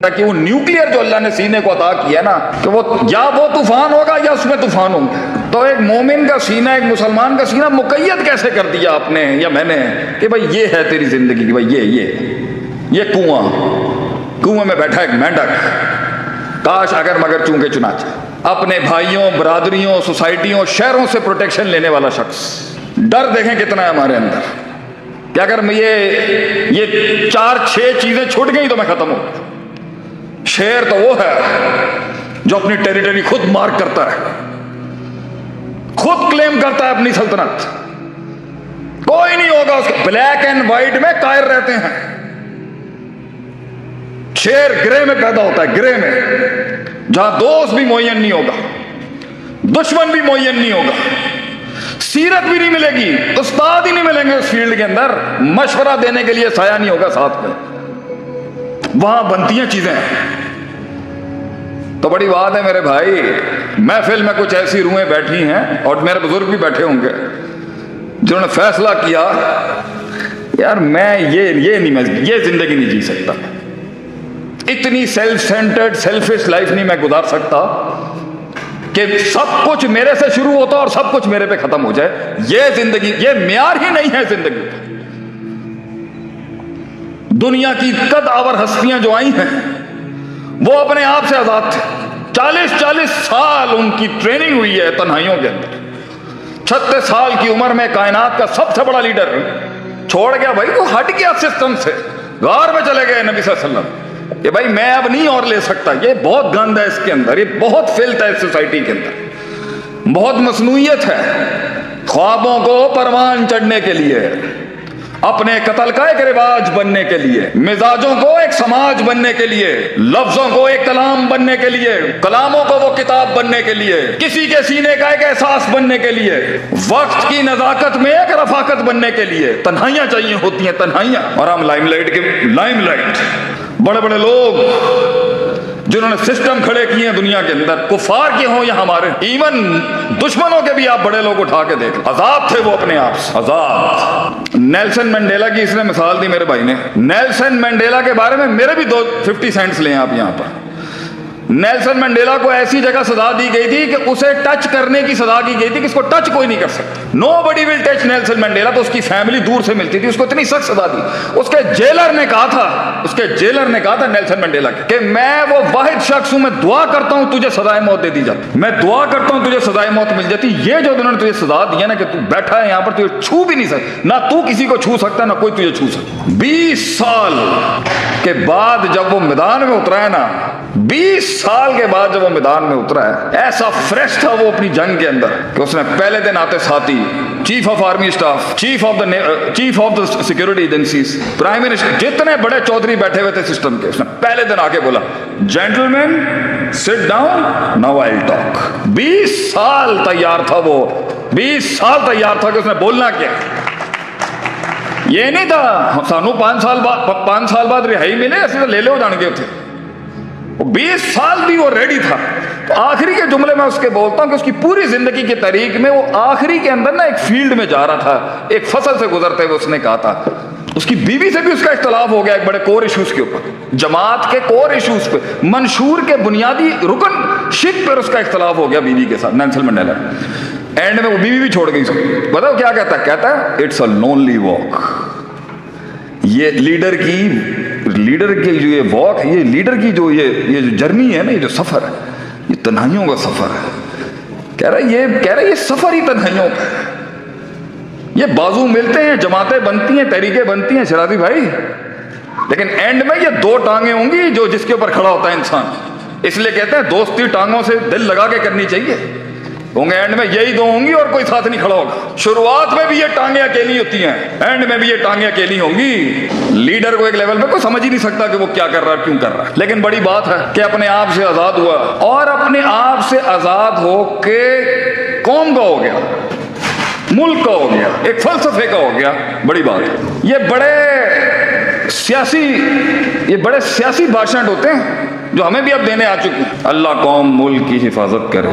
کہ وہ نیوکلیئر جو اللہ نے سینے کو عطا کیا نا کہ وہ یا وہ طوفان ہوگا یا اس میں طوفان ہوں گے. تو ایک مومن کا سینہ، ایک مسلمان کا سینہ مقید کیسے کر دیا آپ نے یا میں نے کہ بھائی یہ ہے تیری زندگی کی، بھائی یہ کنواں میں بیٹھا ایک مینڈک، کاش اگر مگر چونکے چنانچہ اپنے بھائیوں، برادریوں، سوسائٹیوں، شہروں سے پروٹیکشن لینے والا شخص. ڈر دیکھیں کتنا ہے ہمارے اندر کہ اگر یہ 4-6 چیزیں چھوٹ گئی تو میں ختم ہوں. شیر تو وہ ہے جو اپنی ٹیریٹری خود مارک کرتا ہے، خود کلیم کرتا ہے اپنی سلطنت، کوئی نہیں ہوگا اس کے. بلیک اینڈ وائٹ میں قائر رہتے ہیں. شیر گرے میں پیدا ہوتا ہے، گرے میں، جہاں دوست بھی معین نہیں ہوگا، دشمن بھی معین نہیں ہوگا، سیرت بھی نہیں ملے گی، استاد ہی نہیں ملیں گے اس فیلڈ کے اندر، مشورہ دینے کے لیے سایہ نہیں ہوگا ساتھ میں. وہاں بنتی ہیں چیزیں. تو بڑی بات ہے میرے بھائی، محفل میں کچھ ایسی روحیں بیٹھی ہیں اور میرے بزرگ بھی بیٹھے ہوں گے جنہوں نے فیصلہ کیا یار میں یہ زندگی نہیں جی سکتا، اتنی سیلف سینٹرڈ سیلفش لائف نہیں میں گزار سکتا کہ سب کچھ میرے سے شروع ہوتا اور سب کچھ میرے پہ ختم ہو جائے. یہ زندگی، یہ معیار ہی نہیں ہے زندگی. دنیا کی قد آور ہستیاں جو آئی ہیں وہ اپنے آپ سے آزاد تھے. 40 سال ان کی ٹریننگ ہوئی ہے تنہائیوں کے اندر. 36 سال کی عمر میں کائنات کا سب سے بڑا لیڈر چھوڑ گیا بھائی، تو ہٹ گیا سسٹم سے، غار میں چلے گئے نبی صلی اللہ علیہ وسلم کہ بھائی میں اب نہیں اور لے سکتا، یہ بہت گند ہے اس کے اندر، یہ بہت فلت ہے اس سوسائٹی کے اندر، بہت مصنوعیت ہے. خوابوں کو پروان چڑھنے کے لیے، اپنے قتل کا ایک رواج بننے کے لیے، مزاجوں کو ایک سماج بننے کے لیے، لفظوں کو ایک کلام بننے کے لیے، کلاموں کو وہ کتاب بننے کے لیے، کسی کے سینے کا ایک احساس بننے کے لیے، وقت کی نزاکت میں ایک رفاقت بننے کے لیے تنہائیاں چاہیے ہوتی ہیں، تنہائیاں. اور ہم لائم لائٹ بڑے بڑے لوگ جنہوں نے سسٹم کھڑے کیے ہیں دنیا کے اندر، کفار کے ہوں یا ہمارے، ایون دشمنوں کے بھی آپ بڑے لوگ اٹھا کے دیکھ، آزاد تھے وہ اپنے آپ سے، آزاد. نیلسن منڈیلا کی اس نے مثال دی میرے بھائی نے. نیلسن منڈیلا کے بارے میں میرے بھی 50 سینٹس لیں آپ یہاں پر. نیلسن منڈیلا کو ایسی جگہ سزا دی گئی تھی کہ اسے ٹچ کرنے کی سزا کی گئی تھی کہ اس کو ٹچ کوئی نہیں کر سکتا. نو بڈی ول ٹچ نیلسن منڈیلا. تو اس کی فیملی دور سے ملتی تھی، اس کو اتنی سخت سزا دی. اس کے جیلر نے کہا تھا نیلسن منڈیلا کہ میں وہ واحد شخص ہوں، میں دعا کرتا ہوں تجھے سزائے موت دے دی جاتی، میں دعا کرتا ہوں تجھے سزائے موت مل جاتی. یہ جو انہوں نے تجھے سزا دی ہے نا کہ تو بیٹھا ہے یہاں پر، تجھے چھو بھی نہیں سکتا، نہ تو کسی کو چھو سکتا نہ کوئی تجھے چھو سکتا. 20 سال کے بعد جب وہ میدان میں اترا ہے نا، 20 سال کے بعد جب وہ میدان میں اترا ہے، ایسا فریش تھا وہ اپنی جنگ کے اندر کہ اس نے پہلے دن آتے ساتھی chief of army staff, chief of the security agencies, prime minister, جتنے بڑے چودھری بیٹھے ہوئے تھے سسٹم کے، اس نے پہلے دن آ کے بولا gentleman sit down now I will talk. 20 سال تیار تھا وہ، 20 سال تیار تھا کہ اس نے بولنا کیا. یہ نہیں تھا سانو 5 سال بعد رہائی ملے ایسے تو لے لے ہو جان گے تھے. 20 سال بھی وہ ریڈی تھا. تو آخری کے جملے میں اس کے بولتا ہوں کہ اس کی پوری زندگی کی تاریخ میں وہ آخری کے اندر نا ایک فیلڈ میں جا رہا تھا، ایک فصل سے گزرتے ہوئے اس نے کہا تھا، اس کی بیوی سے بھی اس کا اختلاف ہو گیا ایک بڑے کور ایشوز کے اوپر، جماعت کے کور ایشوز پہ، منشور کے بنیادی رکن شپ پر اس کا اختلاف ہو گیا بیوی کے ساتھ. نیلسن منڈیلا اینڈ میں وہ بیوی بھی چھوڑ گئی. بتاؤ کیا کہتا ہے اٹس اے لونلی واک. یہ لیڈر کی جو یہ واک، یہ لیڈر کی جو یہ جو جرنی ہے نا، یہ جو سفر ہے، یہ تنہائیوں کا سفر ہے. کہہ رہا ہے یہ سفر ہی تنہائیوں کا ہے. یہ بازو ملتے ہیں، جماعتیں بنتی ہیں، تحریکیں بنتی ہیں شرازی بھائی، لیکن اینڈ میں یہ 2 ٹانگیں ہوں گی جو جس کے اوپر کھڑا ہوتا ہے انسان. اس لیے کہتے ہیں دوستی ٹانگوں سے دل لگا کے کرنی چاہیے. ہوں گے اینڈ میں یہی 2 ہوں گی اور کوئی ساتھ نہیں کھڑا ہوگا. شروعات میں بھی یہ ٹانگیں اکیلی ہوتی ہیں، اینڈ میں بھی یہ ٹانگیں اکیلی ہوں گی. لیڈر کو ایک لیول پہ کوئی سمجھ ہی نہیں سکتا کہ وہ کیا کر رہا ہے، کیوں کر رہا ہے. لیکن بڑی بات ہے کہ اپنے آپ سے آزاد ہوا، اور اپنے آپ سے آزاد ہو کے قوم کا ہو گیا، ملک کا ہو گیا، ایک فلسفے کا ہو گیا. بڑی بات ہے. یہ بڑے سیاسی بھاشن ہوتے ہیں جو ہمیں بھی اب دینے آ چکے ہیں. اللہ قوم ملک کی حفاظت کرے،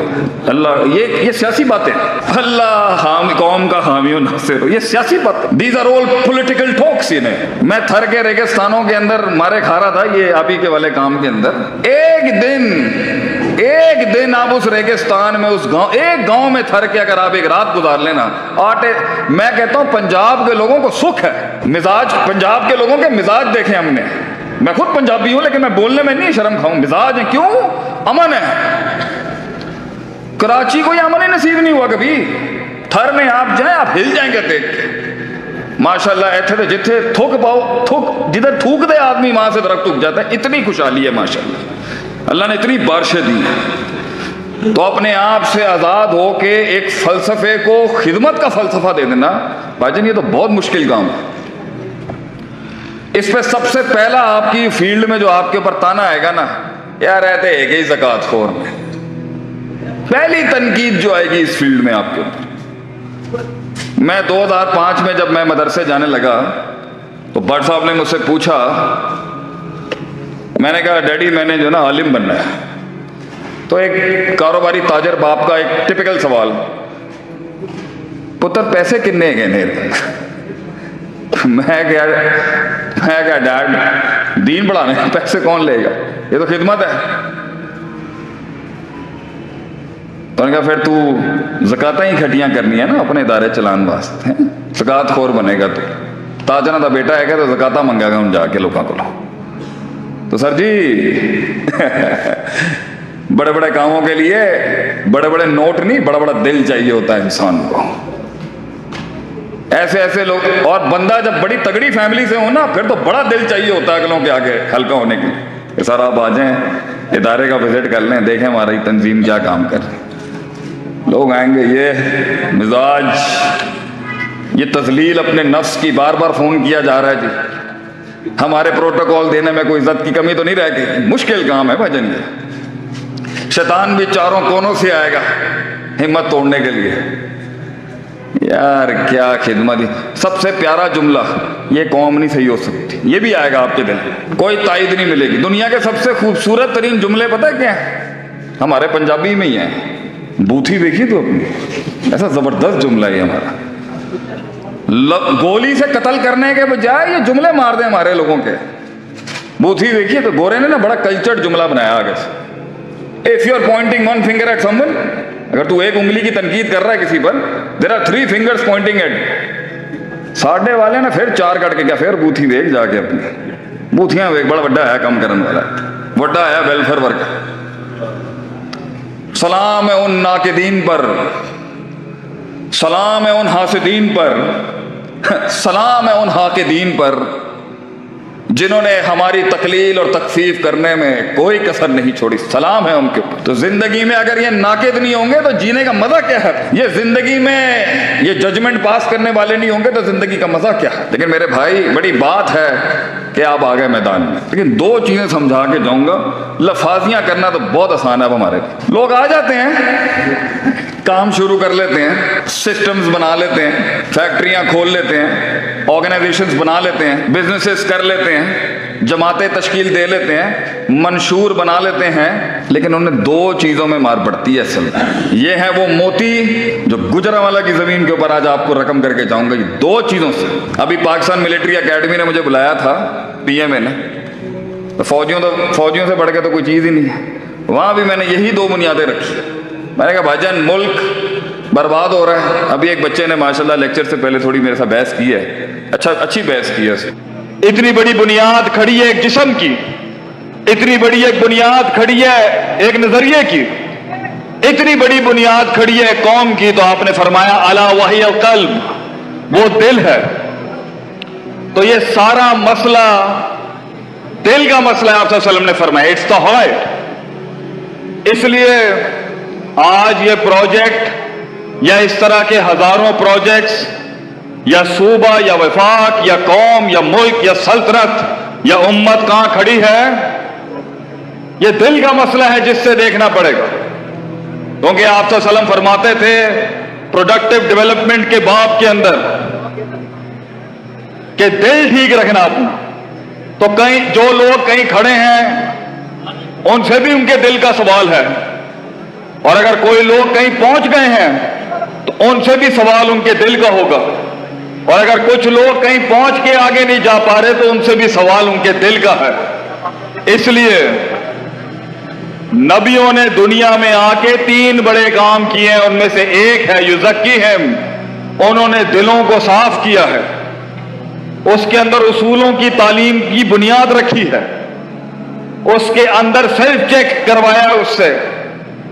اللہ یہ سیاسی باتیں، اللہ قوم کا حامی و ناصر ہو، یہ سیاسی باتیں. These are all political talk. ठोक सीने। मैं थर के रेगिस्तानों के अंदर मारे खा रहा था ये आप ही के वाले काम के अंदर। एक दिन आप उस रेगिस्तान में, उस गांव, एक गांव में थर के अगर आप एक रात गुजार लेना, आटे, मैं कहता हूं पंजाब के लोगों को सुख है। मिजाज, पंजाब के लोगों के मिजाज देखे हमने। मैं खुद पंजाबी हूं लेकिन मैं बोलने में नहीं शर्म खाऊं। मिजाज है, क्यों? अमन है। कराची को ये अमन ही नसीब नहीं हुआ कभी। थर में आप जाएं, आप हिल जाएंगे देख के। माशाल्लाह ऐसे तो जिथे थूक पाओ, थूक जिधर थूक दे आदमी वहां से दरख्त उग जाता है। इतनी खुशहाली है माशाल्लाह, अल्लाह ने इतनी बारिशें दी हैं। तो अपने आप से आज़ाद हो के एक फ़लसफ़े को खिदमत का फ़लसफ़ा दे देना भाईजान, ये तो बहुत मुश्किल काम है। इस पे सबसे पहला आपकी फील्ड में जो आपके ऊपर ताना आएगा ना, यार रहते एक ही ज़कात खोर में, पहली तनकीद जो आएगी इस फील्ड में आपके ऊपर। मैं 2005 में जब मैं मदरसे जाने लगा तो भट्ट साहब ने मुझसे पूछा, मैंने कहा डैडी मैंने जो ना आलिम बनना है। तो एक कारोबारी ताजर बाप का एक टिपिकल सवाल, पुत्र पैसे कितने गए? मैं क्या डैड, दीन बढ़ाने पैसे कौन लेगा, ये तो खिदमत है। तो उन्होंने कहा फिर तू ज़कात ही इकट्ठियां करनी है ना अपने इदारे चलाने वास्ते, ज़कात खोर बनेगा तू। ताजना का बेटा है तो ज़कात मंगेगा हम जाके लोगों को। तो सर जी बड़े बड़े कामों के लिए बड़े बड़े नोट नहीं, बड़ा बड़ा दिल चाहिए होता है इंसान को। ऐसे ऐसे लोग, और बंदा जब बड़ी तगड़ी फैमिली से हो ना, फिर तो बड़ा दिल चाहिए होता है अगलों के आगे हल्का होने के लिए। सर आप आ जाएं, इदारे का विजिट कर लें, देखें हमारी तंजीम क्या काम कर रही। लोग आएंगे, ये मिजाज, ये तजलील अपने नफ्स की, बार बार फोन किया जा रहा है जी, हमारे प्रोटोकॉल देने में कोई इज्जत की कमी तो नहीं रह गई। मुश्किल काम है भजन ये। शैतान भी चारों कोनों से आएगा हिम्मत तोड़ने के लिए। यार क्या खिदमत। सबसे प्यारा जुमला, ये कौम नहीं सही हो सकती, ये भी आएगा आपके दिल, कोई तायद नहीं मिलेगी। दुनिया के सबसे खूबसूरत तरीन जुमले पता है क्या है? हमारे पंजाबी में ही है। बूथी देखी तो अपनी, ऐसा जबरदस्त जुमला है हमारा। गोली से कत्ल करने के बजाय ये जुमले मार दे हमारे लोगों के। बूथी देखिए तो गोरे ने ना बड़ा कल्चर्ड जुमला बनाया आगे से। If you are pointing one finger at someone, अगर तू एक उंगली की तनकीद कर रहा है किसी पर, there are 3 fingers pointing at. साढ़े वाले ने फिर 4 कट के क्या, फिर बूथी देख जाके अपनी बूथियां देख, बड़ा बड़ा है कम करने वाला, बड़ा है वेलफेयर वर्क। सलाम है उन नाकिदीन पर, सलाम है उन हासिदीन पर, सलाम है उन हाकिदीन पर जिन्होंने हमारी तकलील और तकफीफ करने में कोई कसर नहीं छोड़ी। सलाम है उनके ऊपर। तो जिंदगी में अगर ये नाकिद नहीं होंगे तो जीने का मजा क्या है? ये जिंदगी में ये जजमेंट पास करने वाले नहीं होंगे तो जिंदगी का मजा क्या है? लेकिन मेरे भाई बड़ी बात है कि आप आ गए मैदान में, लेकिन 2 चीजें समझा के जाऊंगा। लफाजियां करना तो बहुत आसान है। अब हमारे लोग आ जाते हैं, काम शुरू कर लेते हैं, सिस्टम्स बना लेते हैं, फैक्ट्रियां खोल लेते हैं, ऑर्गेनाइजेशंस बना लेते हैं, बिजनेसेस कर लेते हैं, जमातें तश्कील दे लेते हैं, मंशूर बना लेते हैं, लेकिन उन्हें 2 चीज़ों में मार पड़ती है असल। ये है वो मोती जो गुजरांवाला की ज़मीन के ऊपर आज आपको रकम करके जाऊंगा। ये 2 चीज़ों से। अभी पाकिस्तान मिलिट्री एकेडमी ने मुझे बुलाया था, PMA ने, तो फौजियों से बढ़ के तो कोई चीज़ ही नहीं है। वहाँ भी मैंने यही 2 बुनियादें रखी। मैंने कहा भाईजान मुल्क बर्बाद हो रहा है। अभी एक बच्चे ने माशाल्लाह लेक्चर से पहले थोड़ी मेरे साथ बहस की है, अच्छी बहस की है। इतनी बड़ी बुनियाद खड़ी है एक जिस्म की, इतनी बड़ी एक बुनियाद खड़ी है एक नजरिए की, इतनी बड़ी बुनियाद खड़ी है कौम की, तो आपने फरमाया अला वही कल्ब, वो दिल है। तो ये सारा मसला दिल का मसला है। आप सल्लल्लाहु अलैहि वसल्लम ने फरमाया इट्स द हार्ट। इसलिए आज ये प्रोजेक्ट या इस तरह के हजारों प्रोजेक्ट्स या सूबा या वफाक या कौम या मुल्क या सल्तनत या उम्मत कहां खड़ी है, ये दिल का मसला है जिससे देखना पड़ेगा। क्योंकि आप सल्लल्लाहु अलैहि वसल्लम फरमाते थे प्रोडक्टिव डेवलपमेंट के बाब के अंदर कि दिल ठीक रखना अपना। तो कहीं जो लोग कहीं खड़े हैं उनसे भी उनके दिल का सवाल है, और अगर कोई लोग कहीं पहुंच गए हैं तो उनसे भी सवाल उनके दिल का होगा। اور اگر کچھ لوگ کہیں پہنچ کے آگے نہیں جا پا رہے تو ان سے بھی سوال ان کے دل کا ہے. اس لیے نبیوں نے دنیا میں آ کے 3 بڑے کام کیے ہیں. ان میں سے ایک ہے یزکیہم، انہوں نے دلوں کو صاف کیا ہے، اس کے اندر اصولوں کی تعلیم کی بنیاد رکھی ہے، اس کے اندر سیلف چیک کروایا اس سے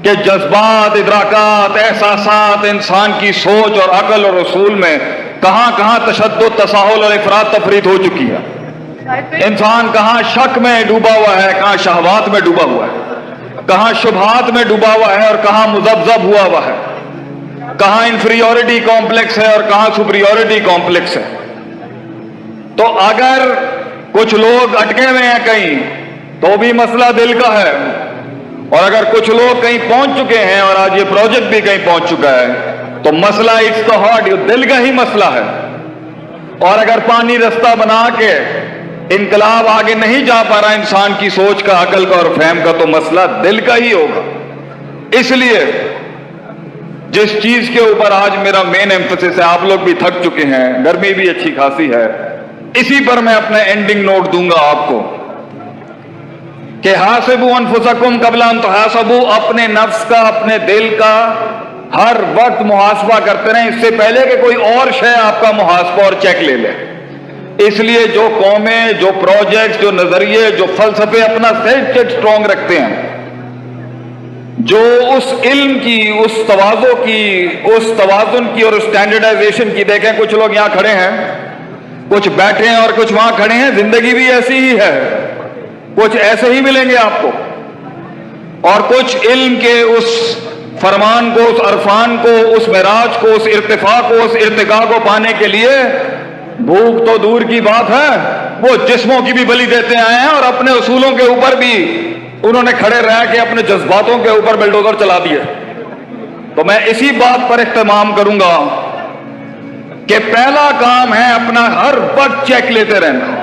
کہ جذبات، ادراکات، احساسات، انسان کی سوچ اور عقل اور اصول میں کہاں کہاں تشدد، تساہل اور افراط تفریط ہو چکی ہے. انسان کہاں شک میں ڈوبا ہوا ہے، کہاں شہوات میں ڈوبا ہوا ہے، کہاں شبہات میں ڈوبا ہوا ہے اور کہاں مذبذب ہوا ہے، کہاں انفیریورٹی کمپلیکس ہے اور کہاں سپریورٹی کمپلیکس ہے. تو اگر کچھ لوگ اٹکے ہوئے ہیں کہیں تو بھی مسئلہ دل کا ہے، اور اگر کچھ لوگ کہیں پہنچ چکے ہیں اور آج یہ پروجیکٹ بھی کہیں پہنچ چکا ہے تو مسئلہ اٹس دا ہارٹ، یہ دل کا ہی مسئلہ ہے. اور اگر پانی رستہ بنا کے انقلاب آگے نہیں جا پا رہا انسان کی سوچ کا، عقل کا اور فہم کا، تو مسئلہ دل کا ہی ہوگا. اس لیے جس چیز کے اوپر آج میرا مین ایمفسس ہے، آپ لوگ بھی تھک چکے ہیں، گرمی بھی اچھی خاصی ہے، اسی پر میں اپنا اینڈنگ نوٹ دوں گا آپ کو کہ حاسبوا انفسکم قبل ان تحاسبوا، اپنے نفس کا، اپنے دل کا ہر وقت محاسبہ کرتے رہیں اس سے پہلے کہ کوئی اور شے آپ کا محاسبہ اور چیک لے لے. اس لیے جو قومیں، جو پروجیکٹس، جو نظریے، جو فلسفے اپنا سیلف چیک سٹرونگ رکھتے ہیں، جو اس علم کی، اس تواضع کی، اس توازن کی اور اس سٹینڈرڈائزیشن کی، دیکھیں کچھ لوگ یہاں کھڑے ہیں، کچھ بیٹھے ہیں اور کچھ وہاں کھڑے ہیں، زندگی بھی ایسی ہی ہے، کچھ ایسے ہی ملیں گے آپ کو، اور کچھ علم کے اس فرمان کو، اس عرفان کو، اس معراج کو، اس ارتفاع کو، اس ارتقاء کو پانے کے لیے بھوک تو دور کی بات ہے، وہ جسموں کی بھی بلی دیتے آئے ہیں اور اپنے اصولوں کے اوپر بھی انہوں نے کھڑے رہ کے اپنے جذباتوں کے اوپر بلڈوزر چلا دیے. تو میں اسی بات پر اہتمام کروں گا کہ پہلا کام ہے اپنا ہر وقت چیک لیتے رہنا،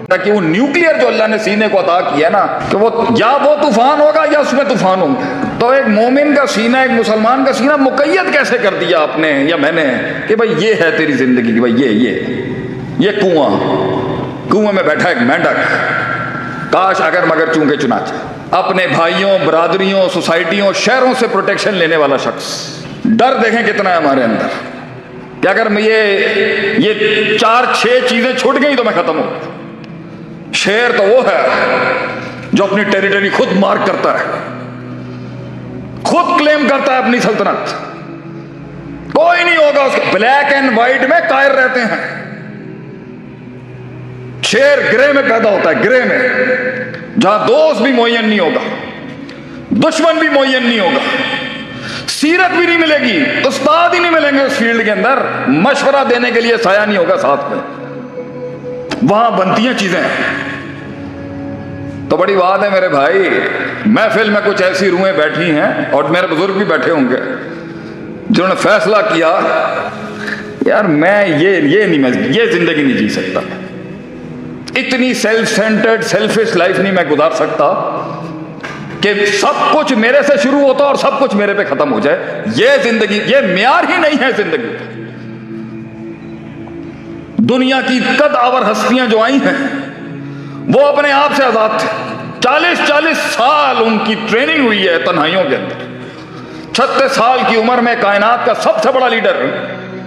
تاکہ وہ نیوکلیئر جو اللہ نے سینے کو عطا کیا ہے نا، کہ وہ یا وہ طوفان ہوگا یا اس میں طوفان ہوں گے. تو ایک مومن کا سینہ، ایک مسلمان کا سینہ مقید کیسے کر دیا آپ نے یا میں نے کہ بھائی یہ ہے تیری زندگی کی، بھائی یہ کنواں میں بیٹھا ایک مینڈک، کاش اگر مگر چونکے چنانچہ، اپنے بھائیوں، برادریوں، سوسائٹیوں، شہروں سے پروٹیکشن لینے والا شخص. ڈر دیکھیں کتنا ہے ہمارے اندر کہ اگر میں یہ 4-6 چیزیں چھوٹ گئی تو میں ختم ہوں. شیر تو وہ ہے جو اپنی ٹیریٹری خود مارک کرتا ہے، خود کلیم کرتا ہے اپنی سلطنت، کوئی نہیں ہوگا اس کے، بلیک اینڈ وائٹ میں قائر رہتے ہیں. شیر گرے میں پیدا ہوتا ہے، گرے میں، جہاں دوست بھی معین نہیں ہوگا، دشمن بھی معین نہیں ہوگا، سیرت بھی نہیں ملے گی، استاد ہی نہیں ملیں گے اس فیلڈ کے اندر، مشورہ دینے کے لیے سایہ نہیں ہوگا ساتھ میں، وہاں بنتی ہیں چیزیں. تو بڑی بات ہے میرے بھائی، محفل میں کچھ ایسی روحیں بیٹھی ہیں اور میرے بزرگ بھی بیٹھے ہوں گے جنہوں نے فیصلہ کیا یار میں یہ زندگی نہیں جی سکتا، اتنی سیلف سینٹرڈ، سیلفش لائف نہیں میں گزار سکتا کہ سب کچھ میرے سے شروع ہوتا اور سب کچھ میرے پہ ختم ہو جائے. یہ زندگی، یہ معیار ہی نہیں ہے زندگی. دنیا کی قد آور ہستیاں جو آئی ہیں وہ اپنے آپ سے آزاد تھے. 40 سال ان کی ٹریننگ ہوئی ہے تنہائیوں کے اندر. 36 سال کی عمر میں کائنات کا سب سے بڑا لیڈر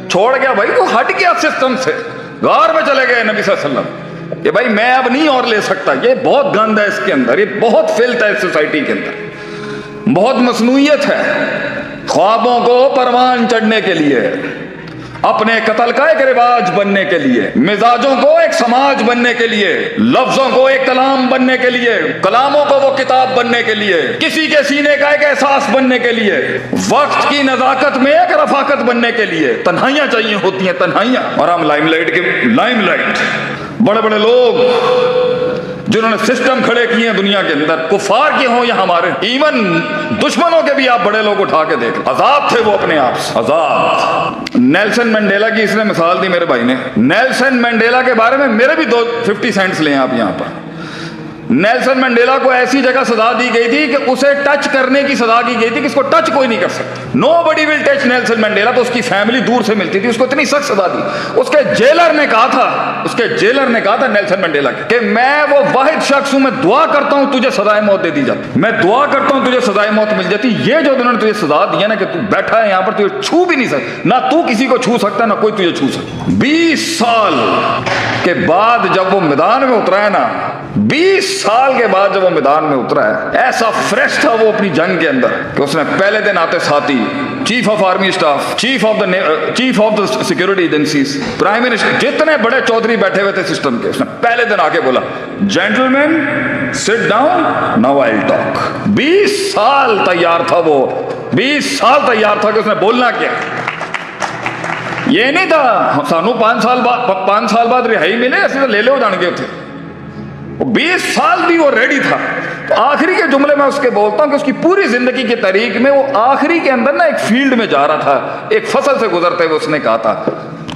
چھوڑ گیا بھائی، وہ ہٹ گیا سسٹم سے، غار میں چلے گئے نبی صلی اللہ علیہ وسلم کہ بھائی میں اب نہیں اور لے سکتا، یہ بہت گند ہے اس کے اندر، یہ بہت فلت ہے اس سوسائٹی کے اندر، بہت مصنوعیت ہے. خوابوں کو پروان چڑھنے کے لیے، اپنے قتل کا ایک رواج بننے کے لیے، مزاجوں کو ایک سماج بننے کے لیے، لفظوں کو ایک کلام بننے کے لیے، کلاموں کو وہ کتاب بننے کے لیے، کسی کے سینے کا ایک احساس بننے کے لیے، وقت کی نزاکت میں ایک رفاقت بننے کے لیے تنہائیاں چاہیے ہوتی ہیں، تنہائیاں. اور ہم لائم لائٹ بڑے بڑے لوگ جنہوں نے سسٹم کھڑے کیے ہیں دنیا کے اندر، کفار کے ہوں یا ہمارے، ایون دشمنوں کے بھی آپ بڑے لوگ اٹھا کے دیکھ، آزاد تھے وہ اپنے آپ سے، آزاد. نیلسن منڈیلا کی اس نے مثال دی میرے بھائی نے. نیلسن منڈیلا کے بارے میں میرے بھی 50 سینٹس لیں آپ یہاں پر. नेल्सन मंडेला को ऐसी जगह सजा दी गई थी कि उसे टच करने की सजा की गई थी कि इसको टच कोई नहीं कर सकता, nobody will touch Nelson Mandela. तो उसकी फैमिली दूर से मिलती थी, उसको इतनी सख्त सजा दी। उसके जेलर ने कहा था नेल्सन मंडेला कि मैं वो वाहिद शख्स हूं, मैं दुआ करता हूं तुझे सजाए मौत दे दी जाती, मैं दुआ करता हूं तुझे सजाए मौत मिल जाती। ये जो उन्होंने तुझे सजा दी है ना कि तू बैठा है यहां पर, तुझे छू भी नहीं सकता, ना तू किसी को छू सकता ना कोई तुझे छू सकता। 20 साल के बाद जब वो मैदान में उतरा है ना, 20 साल के बाद जब वो मैदान में उतरा है, ऐसा फ्रेश था वो अपनी जंग के अंदर कि उसने पहले दिन आते साथी chief of army staff, chief of the security agencies, prime minister, जितने बड़े चौधरी बैठे हुए थे सिस्टम के, उसने पहले दिन आके बोला, gentleman sit down now I will talk. 20 साल तैयार था वो, 20 साल तैयार था कि उसने बोलना क्या। ये नहीं था सानू 5 साल बाद रिहाई मिले, ऐसे तो ले लो जान गए थे। 20 साल भी वो रेडी था। तो आखिरी के जुमले में उसके बोलता हूं कि उसकी पूरी जिंदगी की तारीख में वो आखिरी के अंदर ना एक फील्ड में जा रहा था, एक फसल से गुजरते हुए उसने कहा था,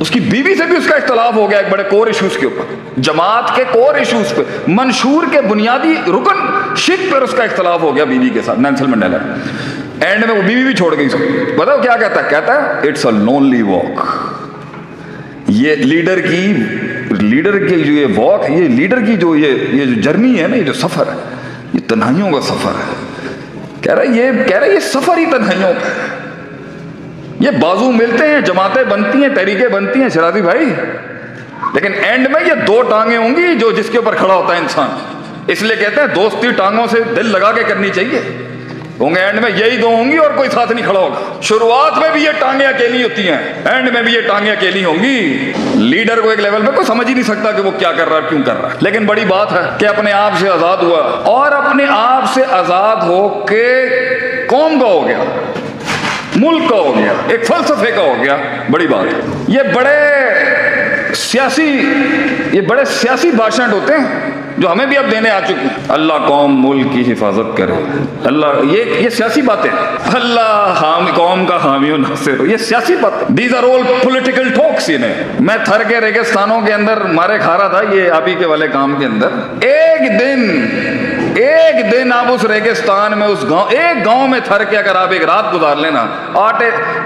उसकी बीवी से भी उसका इख्तलाफ हो गया एक बड़े कोर इश्यूज के ऊपर, जमात के कोर इश्यूज पे, मंशूर के बुनियादी रुकन शिक पर उसका इख्तलाफ हो गया बीवी के साथ, नेल्सन मंडेला। एंड में वो बीवी भी छोड़ गई। बताओ क्या कहता है इट्स अ लोनली वॉक। ये लीडर की जो ये वॉक, ये लीडर की जो ये जो जर्नी है ना, ये जो सफर है, ये तन्हाइयों का सफर है। कह रहा है ये सफर ही तन्हाइयों का है। ये बाजू मिलते हैं, जमातें बनती हैं, तरीके बनती हैं शराजी भाई, लेकिन एंड में ये 2 टांगे होंगी जो जिसके ऊपर खड़ा होता है इंसान। इसलिए कहते हैं दोस्ती टांगों से दिल लगा के करनी चाहिए, होंगे एंड में यही 2 होंगी और कोई साथ नहीं खड़ा होगा। शुरुआत में भी ये टांगे अकेली होती हैं, एंड में भी ये टांगे अकेली होंगी। लीडर को एक लेवल पे कोई समझ ही नहीं सकता कि वो क्या कर रहा है, क्यों कर रहा है। लेकिन बड़ी बात है कि अपने आप से आजाद हुआ, और अपने आप से आजाद हो के कौम का हो गया, मुल्क का हो गया, एक फलसफे का हो गया। बड़ी बात है। ये बड़े सियासी भाषण होते हैं जो हमें भी अब देने आ चुके हैं। अल्लाह कौम मुल्क की हिफाजत करे, अल्लाह, ये सियासी बातें, अल्लाह कौम का हामी और नासिर, ये सियासी बातें। These are all political talks. इन्हें मैं थर के रेगिस्तानों के अंदर मारे खा रहा था ये आप ही के वाले काम के अंदर। एक दिन आप उस रेगिस्तान में, उस गांव, एक गांव में थर के अगर आप एक रात गुजार लेना,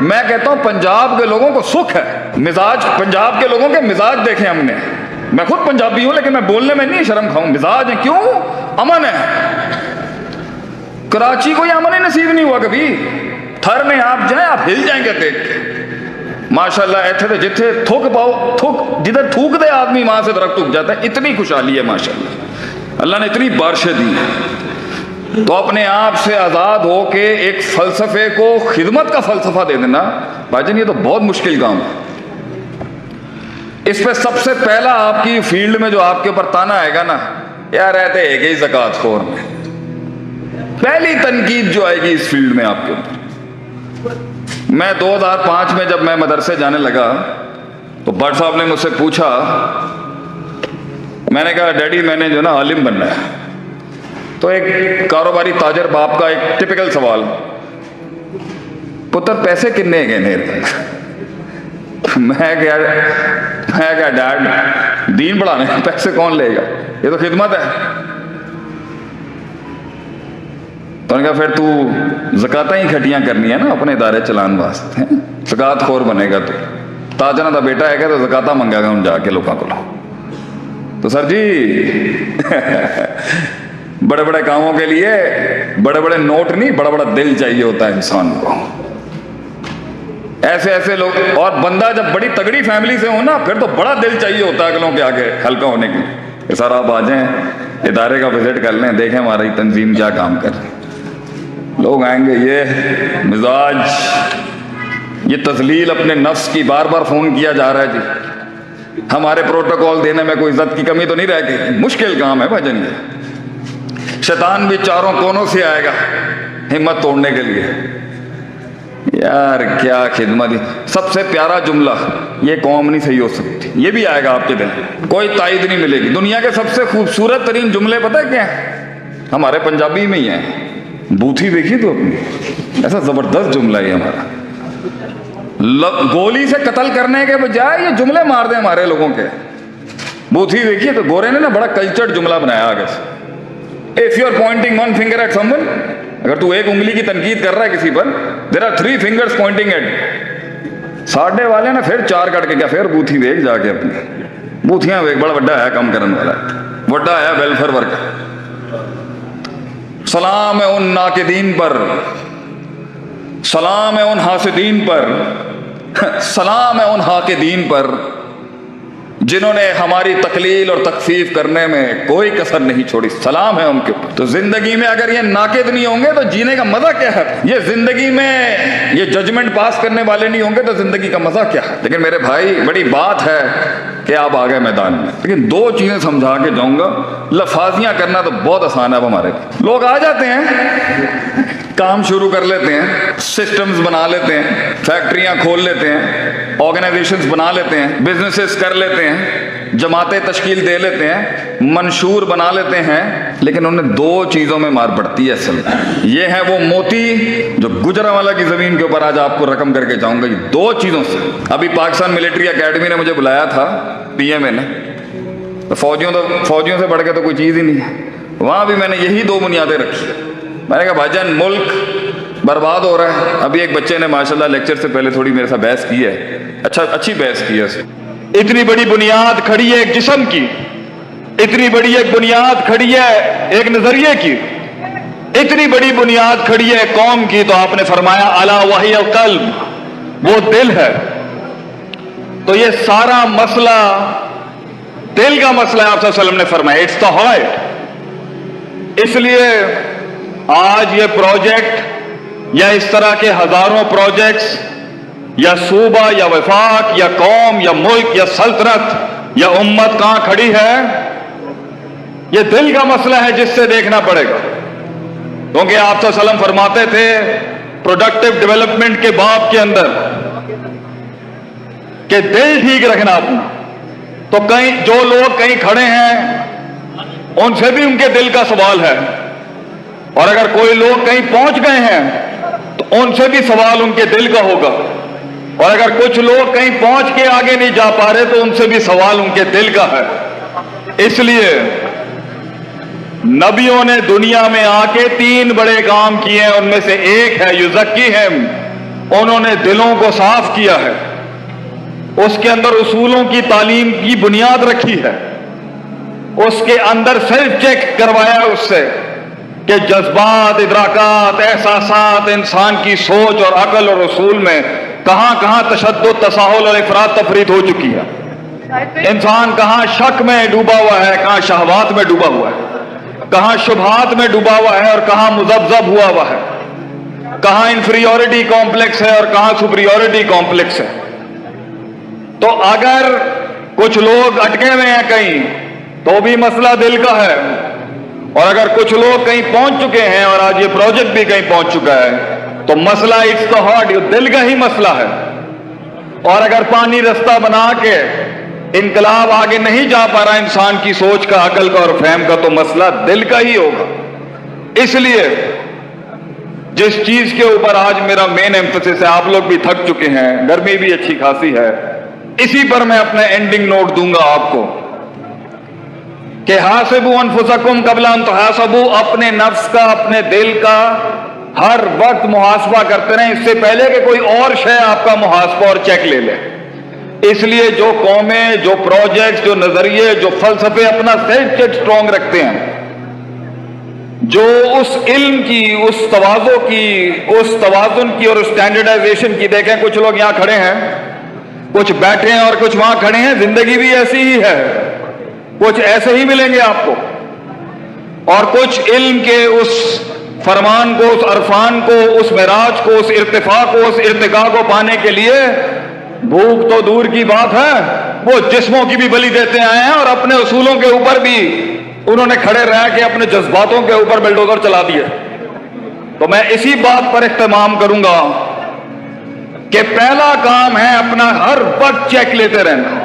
मैं कहता हूं पंजाब के लोगों को सुख है। मिजाज, पंजाब के लोगों के मिजाज देखे हमने, मैं खुद पंजाबी हूं लेकिन मैं बोलने में नहीं शर्म खाऊं। मिजाज है, क्यों? अमन है। कराची को ये अमन ही नसीब नहीं हुआ कभी। थर में आप जाएं, आप हिल जाएंगे देख के। माशाल्लाह ऐसे तो जिथे थूक पाओ, जिधर थूक दे आदमी वहां से दरख्त उग जाता है। इतनी खुशहाली है माशाल्लाह, अल्लाह ने इतनी बारिशें दी। तो अपने आप से आजाद हो के एक फलसफे को खिदमत का फलसफा दे देना भाईजान, ये तो बहुत मुश्किल काम है। इस पे सबसे पहला आपकी फील्ड में जो आपके ऊपर ताना आएगा ना, यार रहते एक ही ज़कात खोर में, पहली तनकीद जो आएगी इस फील्ड में आपके ऊपर। मैं 2005 में जब मैं मदरसे जाने लगा तो भट्ट साहब ने मुझसे पूछा, मैंने कहा डैडी मैंने जो ना आलिम बनना है। तो एक कारोबारी ताजर बाप का एक टिपिकल सवाल, पुत्र पैसे कितने गए मेरे? मैं क्या डैड, दीन बढ़ाने पैसे कौन लेगा, ये तो खिदमत है। तो उन्होंने कहा फिर तू ज़कातां ही इकट्ठियां करनी है ना अपने इदारे चलाने वास्ते, ज़कात खोर बनेगा तो। ताजना का बेटा है तो ज़कातां मंगेगा हम जाके लोगों को। तो सर जी बड़े बड़े कामों के लिए बड़े बड़े नोट नहीं, बड़ा बड़ा दिल चाहिए होता है इंसान को। ऐसे लोग, और बंदा जब बड़ी तगड़ी फैमिली से हो ना, फिर तो बड़ा दिल चाहिए होता है अगलों के आगे हल्का होने के लिए। सर आप आ जाएं, इदारे का विजिट कर लें, देखें हमारी तंजीम क्या काम कर रही। लोग आएंगे, ये मिजाज, ये तजलील अपने नफ्स की, बार बार फोन किया जा रहा है जी, हमारे प्रोटोकॉल देने में कोई इज्जत की कमी तो नहीं रह गई। मुश्किल काम है भजन ये। शैतान भी चारों कोनों से आएगा हिम्मत तोड़ने के लिए। यार क्या खिदमत। सबसे प्यारा जुमला, ये कौम नहीं सही हो सकती, ये भी आएगा आपके दिल, कोई तायद नहीं मिलेगी। दुनिया के सबसे खूबसूरत तरीन जुमले पता है क्या है? हमारे पंजाबी में ही है। बूथी देखी तो अपनी, ऐसा जबरदस्त जुमला है हमारा। गोली से कत्ल करने के बजाय ये जुमले मार दे हमारे लोगों के। बूथी देखिए तो गोरे ने ना बड़ा कल्चर्ड जुमला बनाया आगे से। If you are pointing one finger at someone, अगर तू एक उंगली की तनकीद कर रहा है किसी पर, there are 3 fingers pointing at. साढ़े वाले ने फिर 4 कट के क्या, फिर बूथी वेख जाके अपनी बूथियां वेख, बड़ा वड्डा है काम करने वाला, वड्डा है वेलफेयर वर्कर. सलाम है उन नाकिदीन पर, सलाम है उन हासिदीन पर, सलाम है उन हाकिदीन पर जिन्होंने हमारी तकलील और तकफीफ करने में कोई कसर नहीं छोड़ी. सलाम है उनके ऊपर. तो जिंदगी में अगर ये नाकिद नहीं होंगे तो जीने का मजा क्या है? ये जिंदगी में ये जजमेंट पास करने वाले नहीं होंगे तो जिंदगी का मजा क्या है? लेकिन मेरे भाई, बड़ी बात है कि आप आ गए मैदान में, लेकिन 2 चीजें समझा के जाऊंगा. लफाजियां करना तो बहुत आसान है. अब हमारे लोग आ जाते हैं, काम शुरू कर लेते हैं, सिस्टम्स बना लेते हैं, फैक्ट्रियां खोल लेते हैं, ऑर्गेनाइजेशंस बना लेते हैं, बिजनेसेस कर लेते हैं, जमातें तश्कील दे लेते हैं, मंशूर बना लेते हैं, लेकिन उन्हें 2 चीज़ों में मार पड़ती है असल में. ये है वो मोती जो गुजरांवाला की ज़मीन के ऊपर आज आपको रकम करके जाऊंगा. ये 2 चीज़ों से. अभी पाकिस्तान मिलिट्री अकेडमी ने मुझे बुलाया था, PMA ने. तो फौजियों से बढ़ के तो कोई चीज़ ही नहीं है. वहाँ भी मैंने यही 2 बुनियादें रखी. मैंने कहा भाईजान, मुल्क बर्बाद हो रहा है. अभी एक बच्चे ने माशाल्लाह लेक्चर से पहले थोड़ी मेरे साथ बहस की है, अच्छी बहस की है. इतनी बड़ी बुनियाद खड़ी है एक जिस्म की, इतनी बड़ी एक बुनियाद खड़ी है एक नजरिए की, इतनी बड़ी बुनियाद खड़ी है कौम की. तो आपने फरमाया अला वही कल्ब, वो दिल है. तो ये सारा मसला दिल का मसला है. आप सल्लल्लाहु अलैहि वसल्लम ने फरमाया इट्स द हार्ट. इसलिए आज ये प्रोजेक्ट या इस तरह के हजारों प्रोजेक्ट्स या सूबा या वफाक या कौम या मुल्क या सल्तनत या उम्मत कहां खड़ी है, ये दिल का मसला है जिससे देखना पड़ेगा. क्योंकि आप सल्लल्लाहु अलैहि वसल्लम फरमाते थे प्रोडक्टिव डेवलपमेंट के बाब के अंदर कि दिल ठीक रखना अपना. तो कहीं जो लोग कहीं खड़े हैं उनसे भी उनके दिल का सवाल है, और अगर कोई लोग कहीं पहुंच गए हैं तो उनसे भी सवाल उनके दिल का होगा, और अगर कुछ लोग कहीं पहुंच के आगे नहीं जा पा रहे तो उनसे भी सवाल उनके दिल का है. इसलिए नबियों ने दुनिया में आके 3 बड़े काम किए हैं. उनमें से एक है युज़क्कीहिम, उन्होंने दिलों को साफ किया है, उसके अंदर उसूलों की तालीम की बुनियाद रखी है, उसके अंदर सेल्फ चेक करवाया उससे कि जज्बात, इदराकात, एहसासात, इंसान की सोच और अकल और उसूल में कहां कहां तशद्दुद, तसाहुल और इफरात तफरीत हो चुकी है. इंसान कहां शक में डूबा हुआ है, कहां शहवात में डूबा हुआ है, कहां शुबहात में डूबा हुआ है और कहां मुज़ब्ज़ब हुआ है, कहां इंफीरियॉरिटी कॉम्प्लेक्स है और कहां सुपीरियॉरिटी कॉम्प्लेक्स है. तो अगर कुछ लोग अटके हुए हैं कहीं तो भी मसला दिल का है, और अगर कुछ लोग कहीं पहुंच चुके हैं और आज ये प्रोजेक्ट भी कहीं पहुंच चुका है तो मसला इट्स द हार्ट, ये दिल का ही मसला है. और अगर पानी रास्ता बना के इनकलाब आगे नहीं जा पा रहा इंसान की सोच का, अकल का और फहम का, तो मसला दिल का ही होगा. इसलिए जिस चीज के ऊपर आज मेरा मेन एम्फेसिस है, आप लोग भी थक चुके हैं, गर्मी भी अच्छी खासी है, इसी पर मैं अपना एंडिंग नोट दूंगा आपको कि हासिबू अनफुसकुम कबला अन तुहासबू, अपने नफ्स का, अपने दिल का हर वक्त मुहासबा करते रहें इससे पहले कि कोई और शय आपका मुहासबा और चेक ले ले. इसलिए जो कौमें, जो प्रोजेक्ट्स, जो नजरिए, जो फलसफे अपना सेल्फ चेक स्ट्रॉन्ग रखते हैं, जो उस इल्म की, उस तवाज़ो की, उस तवाज़ुन की और उस स्टैंडर्डाइजेशन की, देखें कुछ लोग यहां खड़े हैं, कुछ बैठे हैं और कुछ वहां खड़े हैं. जिंदगी भी ऐसी ही है, कुछ ऐसे ही मिलेंगे आपको, और कुछ इल्म के उस फरमान को, उस अरफान को, उस मिराज को, उस इर्तिफा को, उस इर्तिका को पाने के लिए भूख तो दूर की बात है, वो जिस्मों की भी बलि देते आए हैं और अपने उसूलों के ऊपर भी उन्होंने खड़े रह के अपने जज्बातों के ऊपर बिल्डोजर चला दिए. तो मैं इसी बात पर इख्तिमाम करूंगा कि पहला काम है अपना हर वक्त चेक लेते रहना.